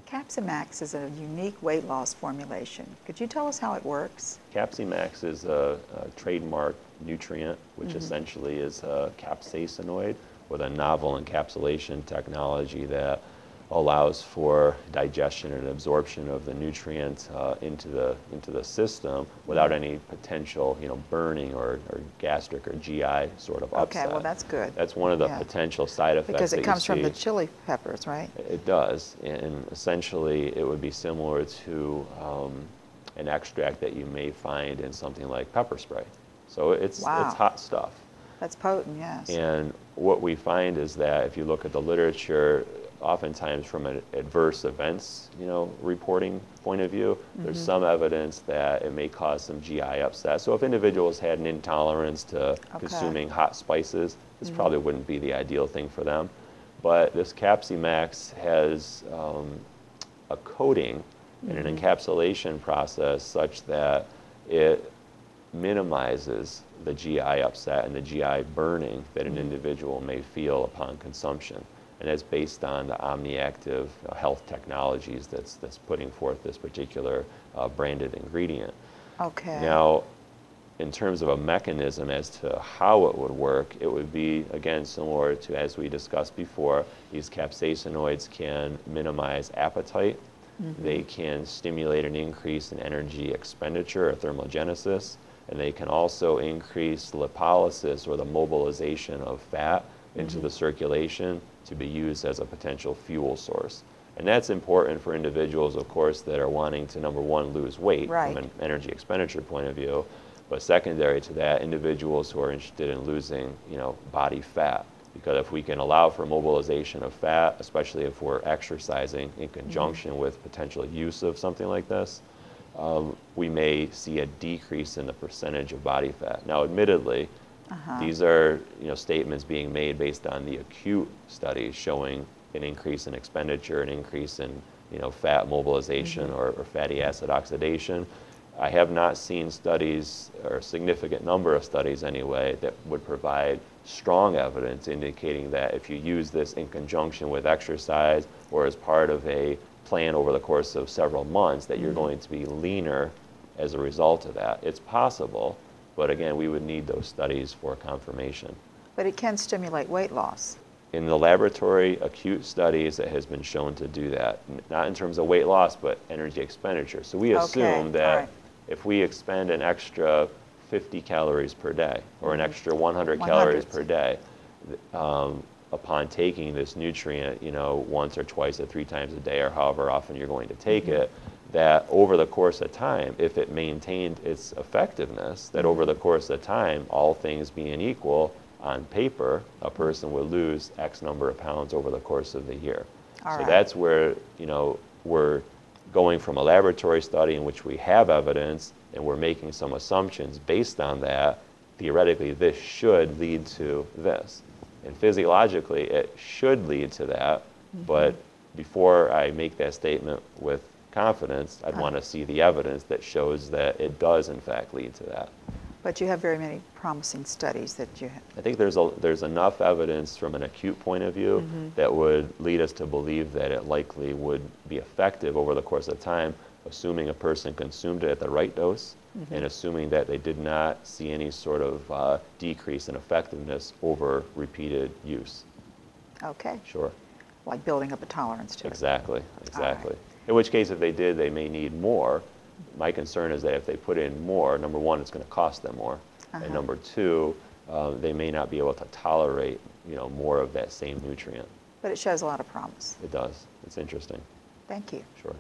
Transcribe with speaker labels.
Speaker 1: Capsimax is a unique weight loss formulation. Could you tell us how it works?
Speaker 2: Capsimax is a trademark nutrient, which essentially is a capsaicinoid with a novel encapsulation technology that allows for digestion and absorption of the nutrient into the system without any potential, burning or gastric or GI sort of upset.
Speaker 1: Okay, well that's good.
Speaker 2: That's one of the potential side effects
Speaker 1: because it
Speaker 2: that
Speaker 1: comes
Speaker 2: you
Speaker 1: from the
Speaker 2: see.
Speaker 1: chili peppers, right?
Speaker 2: It does, and essentially it would be similar to an extract that you may find in something like pepper spray. So it's hot stuff.
Speaker 1: That's potent, yes.
Speaker 2: And what we find is that if you look at the literature, oftentimes from an adverse events, reporting point of view, there's some evidence that it may cause some GI upset. So if individuals had an intolerance to consuming hot spices, this probably wouldn't be the ideal thing for them. But this Capsimax has a coating and an encapsulation process such that it minimizes the GI upset and the GI burning that an individual may feel upon consumption. And that's based on the OmniActive health technologies that's putting forth this particular branded ingredient.
Speaker 1: Okay.
Speaker 2: Now, in terms of a mechanism as to how it would work, it would be, again, similar to, as we discussed before, these capsaicinoids can minimize appetite. They can stimulate an increase in energy expenditure or thermogenesis, and they can also increase lipolysis or the mobilization of fat into the circulation to be used as a potential fuel source. And that's important for individuals, of course, that are wanting to, number one, lose weight from an energy expenditure point of view, but secondary to that, individuals who are interested in losing, body fat. Because if we can allow for mobilization of fat, especially if we're exercising in conjunction with potential use of something like this, we may see a decrease in the percentage of body fat. Now, admittedly, these are statements being made based on the acute studies showing an increase in expenditure, an increase in fat mobilization or fatty acid oxidation. I have not seen studies, or a significant number of studies anyway, that would provide strong evidence indicating that if you use this in conjunction with exercise or as part of a plan over the course of several months, that you're going to be leaner as a result of that. It's possible, but again, we would need those studies for confirmation.
Speaker 1: But it can stimulate weight loss.
Speaker 2: In the laboratory acute studies, it has been shown to do that, not in terms of weight loss, but energy expenditure. So we assume that if we expend an extra 50 calories per day or an extra 100 calories per day, upon taking this nutrient, once or twice or 3 times a day or however often you're going to take it, that over the course of time, if it maintained its effectiveness, that over the course of time, all things being equal, on paper, a person would lose X number of pounds over the course of the year. So that's where, we're going from a laboratory study in which we have evidence and we're making some assumptions based on that. Theoretically, this should lead to this. And physiologically, it should lead to that. But before I make that statement with confidence, I'd want to see the evidence that shows that it does, in fact, lead to that.
Speaker 1: But you have very many promising studies that you have.
Speaker 2: I think there's enough evidence from an acute point of view that would lead us to believe that it likely would be effective over the course of time, assuming a person consumed it at the right dose and assuming that they did not see any sort of decrease in effectiveness over repeated use.
Speaker 1: Okay.
Speaker 2: Sure.
Speaker 1: Like building up a tolerance to it.
Speaker 2: Exactly. In which case, if they did, they may need more. My concern is that if they put in more, number one, it's going to cost them more. And number two, they may not be able to tolerate, more of that same nutrient.
Speaker 1: But it shows a lot of promise.
Speaker 2: It does. It's interesting.
Speaker 1: Thank you.
Speaker 2: Sure.